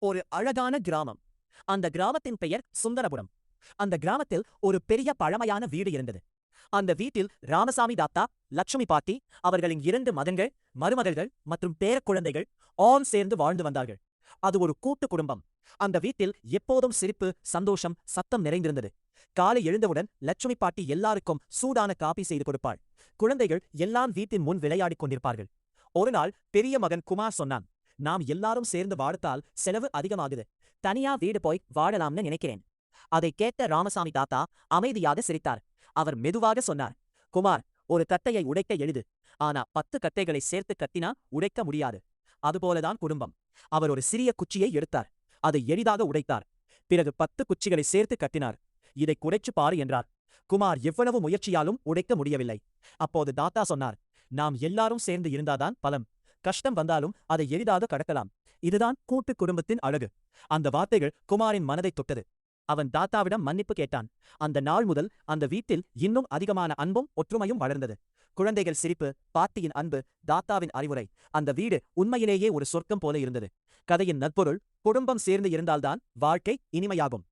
ஒரு அழகான கிராமம். அந்த கிராமத்தின் பெயர் சுந்தரபுரம். அந்த கிராமத்தில் ஒரு பெரிய பழமையான வீடு இருந்தது. அந்த வீட்டில் ராமசாமி தாத்தா, லட்சுமி பாட்டி, அவர்களின் 2 மகன்கள், மருமகள்கள் மற்றும் பேரக்குழந்தைகள் சேர்ந்து வாழ்ந்து வந்தார்கள். அது ஒரு கூட்டு குடும்பம். அந்த வீட்டில் எப்போதும் சிரிப்பு, சந்தோஷம், சத்தம் நிறைந்திருந்தது. காலை எழுந்தவுடன் லட்சுமி பாட்டி எல்லாருக்கும் சூடான காபி செய்து கொடுப்பாள். குழந்தைகள் எல்லாம் வீட்டின் முன் விளையாடிக் கொண்டிருப்பார்கள். ஒரு நாள் பெரிய மகன் குமார் சொன்னான், நாம் எல்லாரும் சேர்ந்து வாழத்தால் செலவு அதிகமாகுது. தனியா வீடு போய் வாழலாம்னு நினைக்கிறேன். அதை கேட்ட ராமசாமி தாத்தா அமைதியாக சிரித்தார். அவர் மெதுவாக சொன்னார், குமார், ஒரு கட்டையை உடைக்க எளிது. ஆனா 10 கட்டைகளை சேர்த்து கத்தினா உடைக்க முடியாது. அதுபோலதான் குடும்பம். அவர் ஒரு சிறிய குச்சியை எடுத்தார். அதை எளிதாக உடைத்தார். பிறகு 10 குச்சிகளை சேர்த்து கட்டினார். இதை குடைச்சு பாரு என்றார். குமார் எவ்வளவு முயற்சியாலும் உடைக்க முடியவில்லை. அப்போது தாத்தா சொன்னார், நாம் எல்லாரும் சேர்ந்து இருந்தாதான் பலம். கஷ்டம் வந்தாலும் அதை எளிதாக கடக்கலாம். இதுதான் கூட்டு குடும்பத்தின் அழகு. அந்த வார்த்தைகள் குமாரின் மனதை தொட்டது. அவன் தாத்தாவிடம் மன்னிப்பு கேட்டான். அந்த நாள் முதல் அந்த வீட்டில் இன்னும் அதிகமான அன்பும் ஒற்றுமையும் வளர்ந்தது. குழந்தைகள் சிரிப்பு, பாட்டியின் அன்பு, தாத்தாவின் அறிவுரை, அந்த வீடு உண்மையிலேயே ஒரு சொர்க்கம் போல இருந்தது. கதையின் நற்பொருள்: குடும்பம் சேர்ந்து இருந்தால்தான் வாழ்க்கை இனிமையாகும்.